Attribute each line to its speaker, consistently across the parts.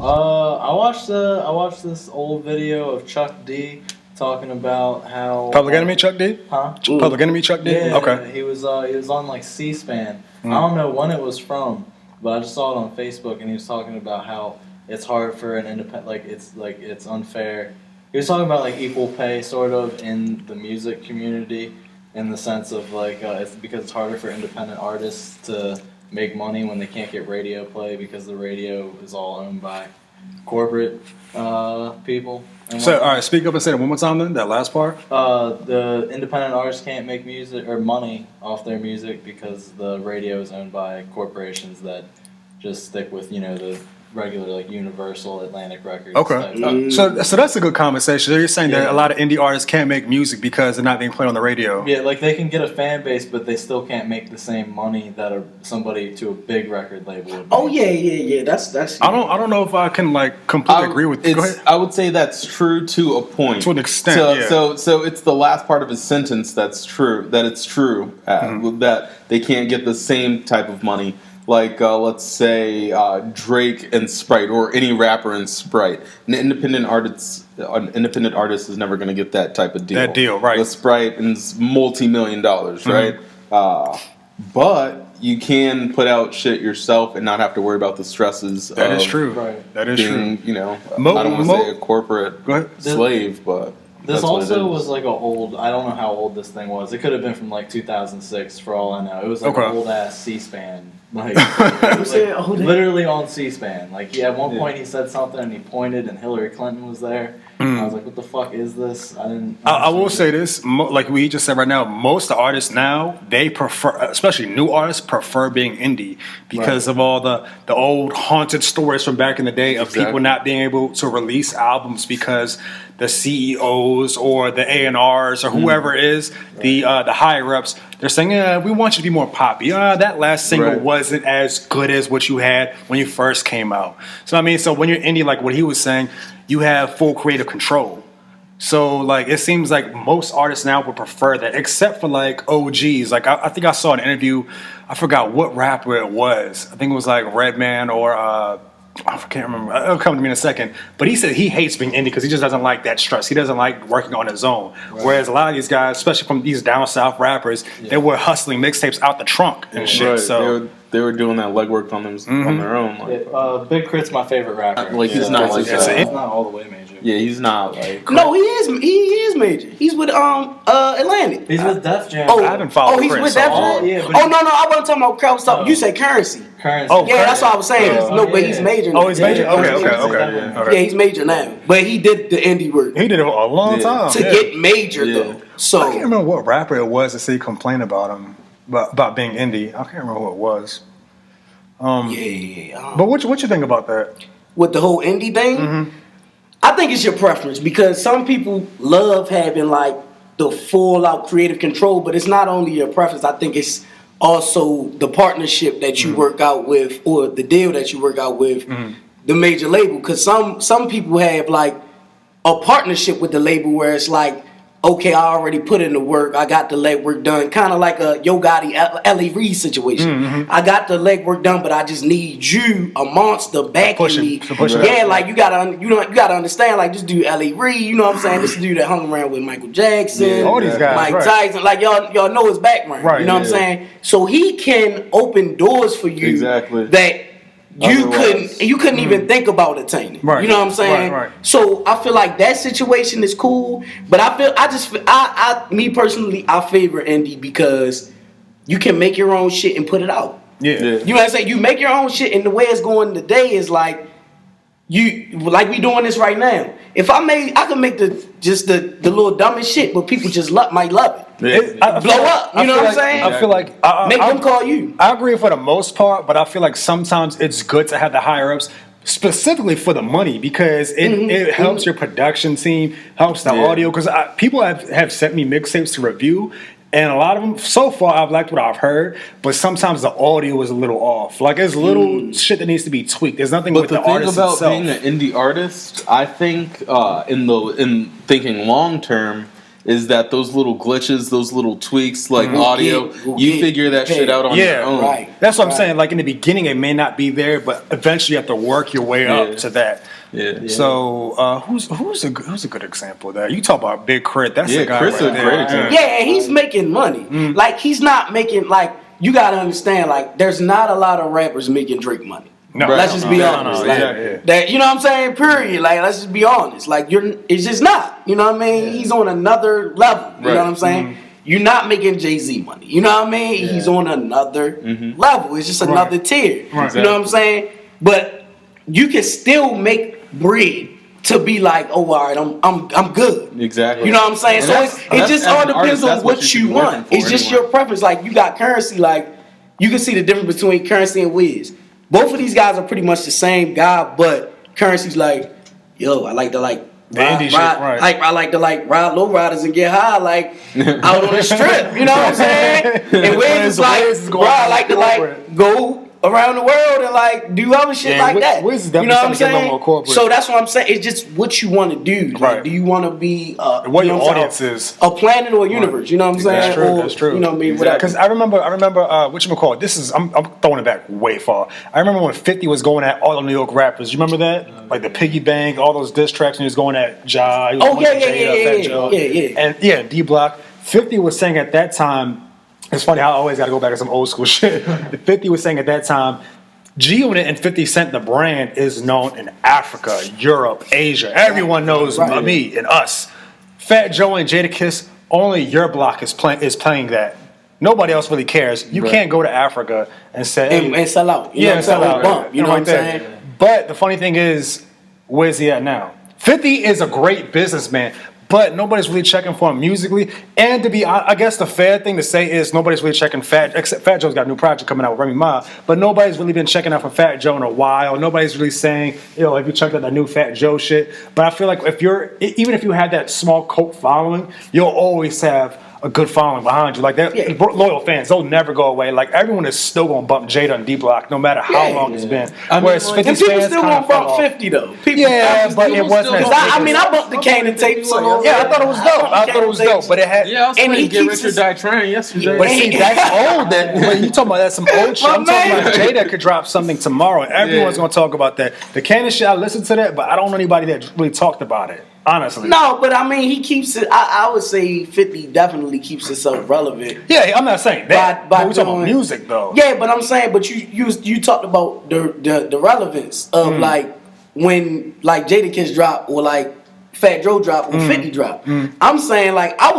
Speaker 1: I watched this old video of Chuck D talking about how
Speaker 2: Public Enemy Chuck D?
Speaker 1: Huh?
Speaker 2: Public Enemy Chuck D?
Speaker 1: Yeah,
Speaker 2: Okay.
Speaker 1: he was on like C-SPAN. I don't know when it was from, but I just saw it on Facebook, and he was talking about how it's hard for an independent, it's unfair. He was talking about like equal pay sort of in the music community, in the sense of it's because it's harder for independent artists to make money when they can't get radio play because the radio is all owned by corporate people.
Speaker 2: So, all right, speak up and say it one more time then, that last part.
Speaker 1: The independent artists can't make music or money off their music because the radio is owned by corporations that just stick with, the regular, like, Universal, Atlantic Records.
Speaker 2: Okay. So that's a good conversation. You're saying that a lot of indie artists can't make music because they're not being played on the radio.
Speaker 1: Yeah, like they can get a fan base, but they still can't make the same money that somebody to a big record label would make.
Speaker 3: Oh yeah. That's.
Speaker 2: I don't know if I can completely agree with you. Go ahead.
Speaker 4: I would say that's true to a point.
Speaker 2: To an extent.
Speaker 4: So it's the last part of his sentence that's true. That it's true that they can't get the same type of money. Like, let's say Drake and Sprite, or any rapper and Sprite. An independent artist is never going to get that type of deal.
Speaker 2: That deal, right?
Speaker 4: The Sprite is multi-million-dollars, right? But you can put out shit yourself and not have to worry about the stresses.
Speaker 2: That is true.
Speaker 1: Right.
Speaker 2: That is
Speaker 4: being,
Speaker 2: true.
Speaker 4: I don't want to say a corporate slave, but.
Speaker 1: This also was like I don't know how old this thing was. It could have been from like 2006 for all I know. It was like an old ass C-SPAN. Like, literally on C-SPAN. Like, at one point he said something and he pointed and Hillary Clinton was there. And I was like, what the fuck is this?
Speaker 2: I will say this, like we just said right now, most artists now, they prefer, especially new artists, prefer being indie because of all the old haunted stories from back in the day of people not being able to release albums because the CEOs or the A&Rs or whoever it is, the higher-ups, they're saying, we want you to be more poppy. That last single wasn't as good as what you had when you first came out. So, so when you're indie, like what he was saying, you have full creative control. So, like, it seems like most artists now would prefer that, except for, like, OGs. Like, I think I saw an interview, I forgot what rapper it was. I think it was, like, Redman or, I can't remember. It'll come to me in a second. But he said he hates being indie because he just doesn't like that stress. He doesn't like working on his own. Whereas a lot of these guys, especially from these down south rappers, they were hustling mixtapes out the trunk and shit. So
Speaker 4: they were doing that legwork on their own. Like,
Speaker 1: Big Crit's my favorite rapper.
Speaker 4: Like he's not like
Speaker 1: he's not all the way major.
Speaker 4: Yeah, he's not like.
Speaker 3: No, he is major. He's with Atlantic.
Speaker 1: He's with Def Jam.
Speaker 3: I
Speaker 2: haven't followed.
Speaker 3: He's with Def Jam.
Speaker 1: Yeah,
Speaker 3: no, I wasn't talking about crowd stuff. You said Currency.
Speaker 1: Oh,
Speaker 3: yeah, that's what I was saying. But he's major.
Speaker 2: Oh, he's major. Okay.
Speaker 3: Yeah, he's major now. But he did the indie work.
Speaker 2: He did it a long time
Speaker 3: to get major though. So
Speaker 2: I can't remember what rapper it was to say complain about him about being indie. I can't remember who it was. But what you think about that?
Speaker 3: With the whole indie thing, I think it's your preference because some people love having like the full out creative control, but it's not only your preference. I think it's also the partnership that you work out with, or the deal that you work out with the major label. Because some people have like a partnership with the label where it's like, okay, I already put in the work. I got the legwork done. Kind of like a Yo Gotti, L.A. Reid situation. I got the legwork done, but I just need you, a monster, backing me. Yeah, like you gotta understand. Like this dude, L.A. Reid. You know what I'm saying? This dude that hung around with Michael Jackson,
Speaker 2: all these guys,
Speaker 3: Mike Tyson. Like y'all know his background. You know what I'm saying? So he can open doors for you.
Speaker 4: Exactly.
Speaker 3: That. You couldn't even think about attaining.
Speaker 2: Right.
Speaker 3: You know what I'm saying?
Speaker 2: Right.
Speaker 3: So I feel like that situation is cool, but me personally, I favor indie because you can make your own shit and put it out.
Speaker 2: Yeah.
Speaker 3: You know what I'm saying? You make your own shit, and the way it's going today is like we doing this right now. If I could make the little dumbest shit, but people just might love it. Blow up. You know what I'm saying?
Speaker 2: I feel like
Speaker 3: make them call you.
Speaker 2: I agree for the most part, but I feel like sometimes it's good to have the higher ups specifically for the money because it helps your production team, helps the audio. Because people have sent me mixtapes to review. And a lot of them, so far, I've liked what I've heard, but sometimes the audio is a little off. Like, there's little shit that needs to be tweaked. There's nothing with the artist itself.
Speaker 4: But the thing about being an indie artist, I think, in thinking long term, is that those little glitches, those little tweaks, like audio,
Speaker 3: we'll
Speaker 4: you
Speaker 3: get
Speaker 4: figure that shit out on your own.
Speaker 3: Right.
Speaker 2: That's what I'm saying. Like in the beginning, it may not be there, but eventually you have to work your way up to that.
Speaker 4: Yeah.
Speaker 2: So who's a good example of that? You talk about Big Crit. That's the guy
Speaker 4: Crit's
Speaker 2: right
Speaker 4: a
Speaker 2: there.
Speaker 4: great example.
Speaker 3: Yeah, and he's making money. Like he's not making like you gotta understand. Like there's not a lot of rappers making Drake money.
Speaker 2: No,
Speaker 3: Let's just be honest. Like, that, you know what I'm saying? Period. Like, let's just be honest. Like, it's just not. You know what I mean? He's on another level. You know what I'm saying? You're not making Jay-Z money. You know what I mean? He's on another level. It's just another tier. You know what I'm saying? But you can still make bread to be like, oh, all right, I'm good.
Speaker 4: Exactly.
Speaker 3: You know what I'm saying?
Speaker 4: And
Speaker 3: So it just all depends on what you want. It's just your preference. Like, you got Currency. Like, you can see the difference between Currency and Wiz. Both of these guys are pretty much the same guy, but Currency's like, yo, I like to like ride, I like to like ride low riders and get high, like out on the strip. You know what I'm saying? And Wiz is like, bro, I like to like go around the world and like do other shit like that.
Speaker 2: Wiz is
Speaker 3: you know what I'm
Speaker 2: definitely starting to get a little more
Speaker 3: saying?
Speaker 2: corporate.
Speaker 3: So that's what I'm saying. It's just what you want to do. Like,
Speaker 2: Right.
Speaker 3: do you want to be
Speaker 2: what
Speaker 3: you know
Speaker 2: your
Speaker 3: what I'm
Speaker 2: audience
Speaker 3: saying?
Speaker 2: is.
Speaker 3: A planet or a universe? You know what I'm saying?
Speaker 2: That's true.
Speaker 3: Or,
Speaker 2: That's true.
Speaker 3: You know what I mean? Whatever.
Speaker 2: Because I remember whatchamacallit. This is I'm throwing it back way far. I remember when 50 was going at all the New York rappers. You remember that? Like the Piggy Bank, all those diss tracks, and he was going at Ja. He was
Speaker 3: Oh,
Speaker 2: going at Jada, Fat Joe. And D Block. 50 was saying at that time. It's funny how I always got to go back to some old school shit. 50 was saying at that time. G-Unit and 50 Cent, the brand, is known in Africa, Europe, Asia. Everyone knows me and us. Fat Joe and Jadakiss, only your block is playing that. Nobody else really cares. You can't go to Africa and say...
Speaker 3: And sell out. You know what I'm
Speaker 2: sell
Speaker 3: saying?
Speaker 2: out.
Speaker 3: Bump, you know what I'm saying?
Speaker 2: But the funny thing is, where's he at now? 50 is a great businessman, but nobody's really checking for him musically. And to be, I guess the fair thing to say is nobody's really checking except Fat Joe's got a new project coming out with Remy Ma, but nobody's really been checking out for Fat Joe in a while. Nobody's really saying, have you checked out that new Fat Joe shit? But I feel like even if you had that small cult following, you'll always have a good following behind you. Like that, loyal fans, they'll never go away. Like everyone is still gonna bump Jada and D Block no matter how long it's been. Whereas 50
Speaker 3: and people still gonna bump 50 though. But it wasn't. I bumped the Cannon tape. So
Speaker 2: I thought it was dope. But it had.
Speaker 4: Yeah, I was playing Get Rich or Die Trying yesterday.
Speaker 2: But see, that's old. But you talking about that's some old shit. I'm talking about Jada could drop something tomorrow, and everyone's gonna talk about that. The Cannon shit, I listened to that, but I don't know anybody that really talked about it. Honestly.
Speaker 3: No, but I mean, he keeps it. I would say 50 definitely keeps himself relevant.
Speaker 2: Yeah, I'm not saying that. But we're talking about music, though.
Speaker 3: Yeah, but I'm saying, but you talked about the relevance of like when like Jadakiss drop or like Fat Joe drop or 50 drop. I'm saying like I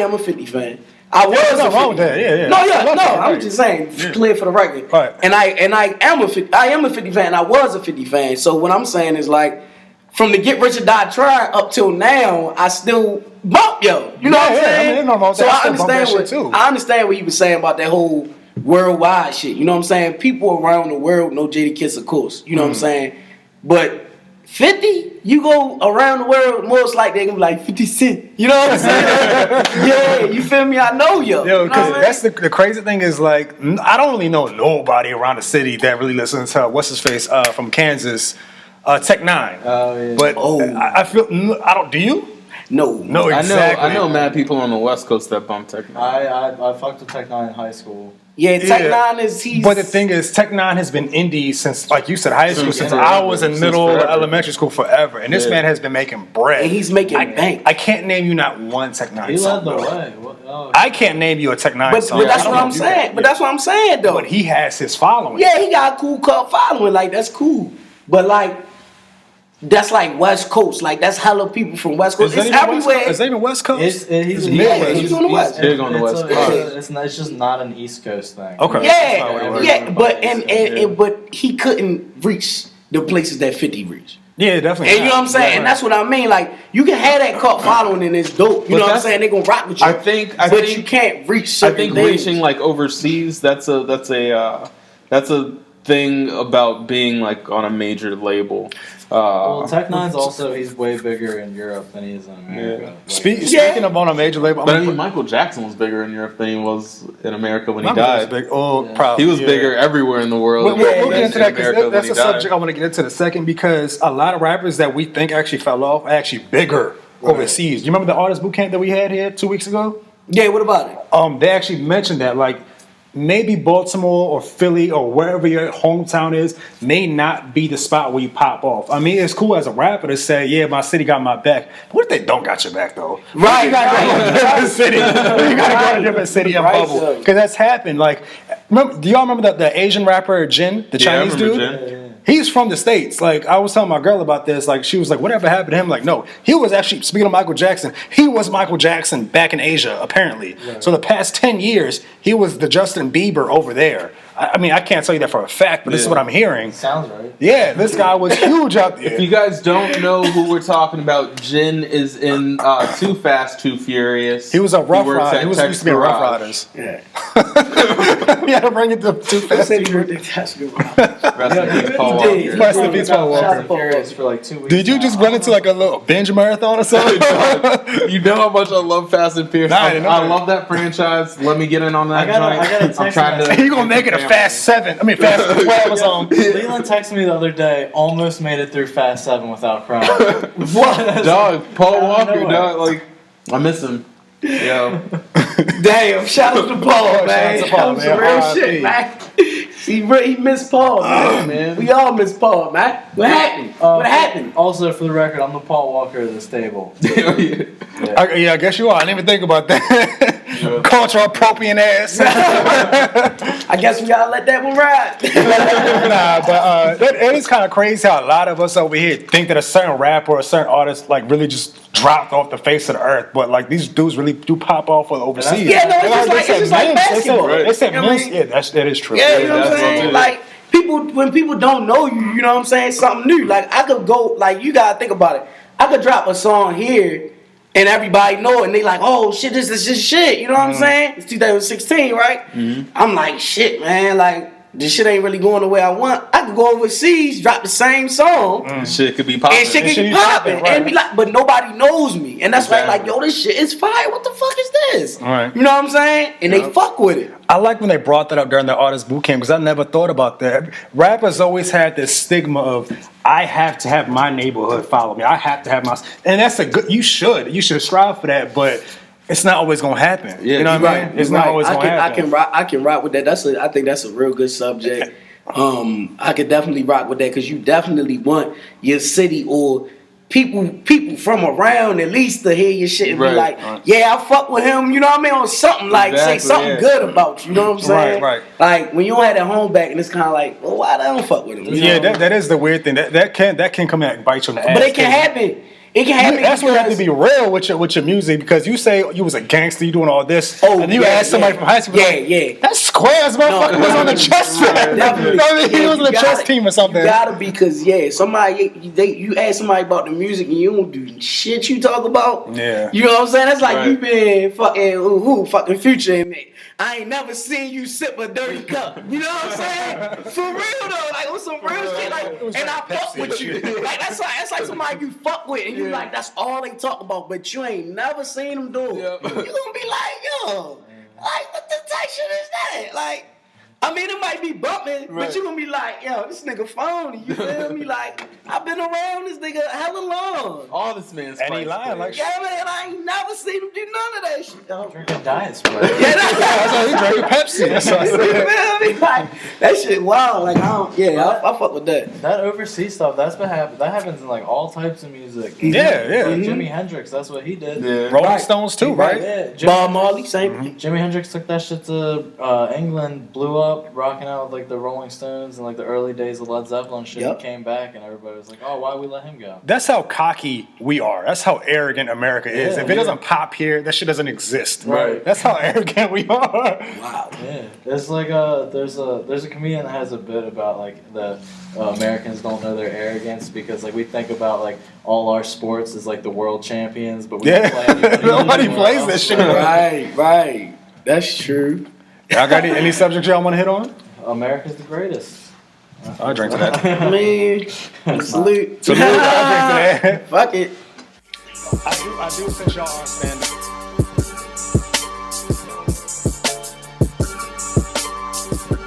Speaker 3: am a 50 fan. I was
Speaker 2: nothing wrong with that. Yeah.
Speaker 3: No, I'm just saying, clear for the record.
Speaker 2: Right.
Speaker 3: And I am a 50 fan. I was a 50 fan. So what I'm saying is like, from the Get Rich or Die Trying up till now, I still bump yo. You know what I'm saying? I understand what he was saying about that whole worldwide shit. You know what I'm saying? People around the world know Jadakiss, of course. You know what I'm saying? But 50, you go around the world, most likely they're gonna be like 50 Cent. You know what I'm saying? Yeah, you feel me? I know yo.
Speaker 2: Yo, because that's the crazy thing is like I don't really know nobody around the city that really listens to what's his face from Kansas. Tech 9.
Speaker 1: Oh, yeah.
Speaker 2: But I feel I don't. Do you?
Speaker 3: No,
Speaker 2: exactly.
Speaker 4: I know mad people on the West Coast that bump Tech 9.
Speaker 1: I fucked with Tech 9 in high school.
Speaker 3: Yeah, Tech 9 is
Speaker 2: But the thing is, Tech 9 has been indie since, like you said, high school. Since I was in middle elementary school forever, and this man has been making bread.
Speaker 3: And he's making bank.
Speaker 2: I can't name you not one Tech 9
Speaker 1: He
Speaker 2: song.
Speaker 1: led the way.
Speaker 2: I can't name you a Tech 9 song.
Speaker 3: But that's what I'm saying. But that's what I'm saying though.
Speaker 2: But he has his following.
Speaker 3: Yeah, he got a cool cult following. Like that's cool. But like. That's like West Coast. Like that's hella people from West Coast. It's everywhere.
Speaker 2: Is that even West Coast?
Speaker 1: He's
Speaker 3: on the West.
Speaker 4: Big on the West
Speaker 1: Coast. It's just not an East Coast thing.
Speaker 2: Okay.
Speaker 3: Yeah. But he couldn't reach the places that 50 reached.
Speaker 2: Yeah, definitely.
Speaker 3: And you know what I'm saying? And that's what I mean. Like you can have that cult following and it's dope. You know what I'm saying? They're gonna rock with you.
Speaker 4: I think
Speaker 3: you can't reach certain things.
Speaker 4: Reaching like overseas, that's a thing about being like on a major label.
Speaker 1: Well, Tech 9's also, he's way bigger in Europe than he is in America.
Speaker 2: Yeah. Speaking of on a major label,
Speaker 4: but I mean, Michael Jackson was bigger in Europe than he was in America when he died.
Speaker 2: Probably.
Speaker 4: He was bigger everywhere in the world.
Speaker 2: We'll get into that because that's a subject I want to get into in a second because a lot of rappers that we think actually fell off are actually bigger overseas. You remember the artist boot camp that we had here 2 weeks ago?
Speaker 3: Yeah, what about it?
Speaker 2: They actually mentioned that like maybe Baltimore or Philly or wherever your hometown is may not be the spot where you pop off. I mean, it's cool as a rapper to say, yeah, my city got my back. What if they don't got your back though?
Speaker 3: Right,
Speaker 2: you gotta go to a different city. You gotta go to a different city and
Speaker 3: Right,
Speaker 2: bubble. Because that's happened. Like, do y'all remember the Asian rapper Jin, the Chinese dude?
Speaker 4: Jin.
Speaker 2: He's from the States. Like, I was telling my girl about this. Like, she was like, whatever happened to him? Like, no. He was actually, speaking of Michael Jackson, he was Michael Jackson back in Asia, apparently. Right. So the past 10 years, he was the Justin Bieber over there. I mean, I can't tell you that for a fact, but this is what I'm hearing.
Speaker 1: Sounds right.
Speaker 2: Yeah, this guy was huge out there.
Speaker 4: If you guys don't know who we're talking about, Jin is in Too Fast, Too Furious.
Speaker 2: He was a Rough
Speaker 4: works
Speaker 2: Rider.
Speaker 4: at
Speaker 2: He was
Speaker 4: Tech
Speaker 2: used to be a Rough
Speaker 4: Garage.
Speaker 2: Riders.
Speaker 3: Yeah.
Speaker 2: He had to bring it to Too Fast.
Speaker 4: Rest in peace, Paul
Speaker 3: He did.
Speaker 4: Walker.
Speaker 2: Rest in peace, Paul Walker.
Speaker 1: Furious for like 2 weeks.
Speaker 2: Did you just run into like a little binge marathon or something?
Speaker 4: You know how much I love Fast and Furious.
Speaker 2: Nah, I didn't know
Speaker 4: I
Speaker 2: that.
Speaker 4: love that franchise. Let me get in on that
Speaker 1: I gotta
Speaker 4: joint.
Speaker 1: text
Speaker 4: I'm trying
Speaker 1: him.
Speaker 4: to.
Speaker 2: He gonna make it a Fast 7. I mean, Fast 12 or something.
Speaker 1: Leland texted me the other day, almost made it through Fast 7 without crying.
Speaker 4: What? Dog, Paul Walker,
Speaker 1: nowhere.
Speaker 4: dog, like, I miss him. Yo.
Speaker 3: Damn, shout out to Paul, man.
Speaker 2: Shout out to Paul,
Speaker 3: Some
Speaker 2: man.
Speaker 3: real
Speaker 2: R.I.P.
Speaker 3: shit, man. He missed Paul, man.
Speaker 4: Man.
Speaker 3: We all miss Paul, man. What happened? What happened?
Speaker 1: Also, for the record, I'm the Paul Walker of this table.
Speaker 2: I guess you are. I didn't even think about that. Culture appropriate ass.
Speaker 3: I guess we gotta let that one ride.
Speaker 2: Nah, but it is kind of crazy how a lot of us over here think that a certain rapper or a certain artist like really just dropped off the face of the earth. But like these dudes really do pop off for the overseas.
Speaker 3: Yeah, no, it's just like basketball.
Speaker 2: They said
Speaker 3: You know what I
Speaker 2: Minsk.
Speaker 3: mean?
Speaker 2: Yeah, that is true.
Speaker 3: Yeah, you know what I'm
Speaker 4: that's
Speaker 3: saying?
Speaker 4: what
Speaker 3: Like when people don't know you, you know what I'm saying? Something new. Like I could go, like you gotta think about it. I could drop a song here and everybody know it and they like, oh shit, this is just shit. You know what I'm saying? It's 2016, right? I'm like, shit, man, like this shit ain't really going the way I want. I could go overseas, drop the same song,
Speaker 4: Shit could be popping.
Speaker 3: and shit
Speaker 2: It should
Speaker 3: could
Speaker 2: be
Speaker 3: be popping,
Speaker 2: popping, right.
Speaker 3: and be like, but nobody knows me, and that's why
Speaker 4: Exactly.
Speaker 3: like, yo, this shit is fire. What the fuck is this?
Speaker 2: Right.
Speaker 3: You know what I'm saying? And they fuck with it.
Speaker 2: I like when they brought that up during the artist boot camp because I never thought about that. Rappers always had this stigma of I have to have my neighborhood follow me. I have to have my, and that's a good. You should strive for that, but it's not always gonna happen.
Speaker 4: Yeah,
Speaker 2: you know what I mean? It's not always gonna happen.
Speaker 3: I can rock with that. I think that's a real good subject. I could definitely rock with that because you definitely want your city or people from around at least to hear your shit and be
Speaker 4: Right.
Speaker 3: like, yeah, I fuck with him. You know what I mean? On something like say
Speaker 4: Exactly,
Speaker 3: something
Speaker 4: yeah.
Speaker 3: good about you. You know what I'm saying?
Speaker 2: Right.
Speaker 3: Like when you don't have that home back and it's kind of like, well, why they don't fuck with him? You
Speaker 2: Yeah,
Speaker 3: know?
Speaker 2: that is the weird thing. That can come out and bite you in the ass.
Speaker 3: But it can happen. It can happen.
Speaker 2: That's where you have to
Speaker 3: because-
Speaker 2: be real with your music because you say you was a gangster, you doing all this,
Speaker 3: Oh,
Speaker 2: and you
Speaker 3: yeah,
Speaker 2: ask somebody
Speaker 3: yeah.
Speaker 2: from high school,
Speaker 3: Yeah,
Speaker 2: like,
Speaker 3: yeah.
Speaker 2: that squares motherfucker was on the chess team.
Speaker 3: Definitely.
Speaker 2: You know what I mean? He
Speaker 3: Yeah,
Speaker 2: was on the
Speaker 3: you
Speaker 2: chess
Speaker 3: gotta-
Speaker 2: team or something.
Speaker 3: You gotta be, cause somebody you ask somebody about the music and you don't do shit you talk about.
Speaker 2: Yeah.
Speaker 3: You know what I'm saying? That's like
Speaker 4: Right.
Speaker 3: you been fucking fucking Future and me. I ain't never seen you sip a dirty cup. You know what I'm saying? For real though, like on some real shit, like, and I fuck with you. Like that's like somebody you fuck with, and you like that's all they talk about, but you ain't never seen them do it.
Speaker 4: Yeah.
Speaker 3: You gonna be like, yo, like what the type shit is that? Like. I mean, it might be bumping, but you gonna be like, yo, this nigga phony. You feel me? Like, I've been around this nigga hella long.
Speaker 4: All this man's
Speaker 2: And he
Speaker 4: spice
Speaker 2: lying
Speaker 4: clear.
Speaker 2: like
Speaker 3: Yeah, man, I ain't never seen him do none of that shit. Dog.
Speaker 1: Drinking Diet Sprite.
Speaker 3: Yeah,
Speaker 2: That's why he drinking Pepsi. That's what I
Speaker 3: you
Speaker 2: said.
Speaker 3: feel me? Like, that shit wild. Like, I fuck with that.
Speaker 1: That overseas stuff, that happens in like all types of music.
Speaker 2: Yeah, yeah.
Speaker 1: Like Jimi Hendrix, that's what he did.
Speaker 4: Yeah.
Speaker 2: Rolling
Speaker 3: Right.
Speaker 2: Stones too, right?
Speaker 1: Yeah,
Speaker 3: Bob Marley, same.
Speaker 1: Jimi Hendrix took that shit to England, blew up, rocking out with like the Rolling Stones and like the early days of Led Zeppelin shit.
Speaker 3: Yep.
Speaker 1: He came back and everybody was like, "Oh, why we let him go?"
Speaker 2: That's how cocky we are. That's how arrogant America is.
Speaker 1: Yeah,
Speaker 2: If it doesn't pop here, that shit doesn't exist.
Speaker 1: Right.
Speaker 2: That's how arrogant we are.
Speaker 3: Wow.
Speaker 1: Yeah, it's like there's a comedian that has a bit about like the Americans don't know their arrogance because like we think about like all our sports as like the world champions, but we don't play
Speaker 2: Yeah.
Speaker 1: anybody
Speaker 2: Nobody
Speaker 1: anymore
Speaker 2: plays
Speaker 1: else.
Speaker 2: this shit.
Speaker 3: Right. That's true.
Speaker 2: Y'all got any subjects y'all want to hit on?
Speaker 1: America's the greatest.
Speaker 2: I'll drink to that.
Speaker 3: I mean, salute.
Speaker 2: Salute. I'll drink to that.
Speaker 3: Fuck it.
Speaker 2: I do since y'all are stand-up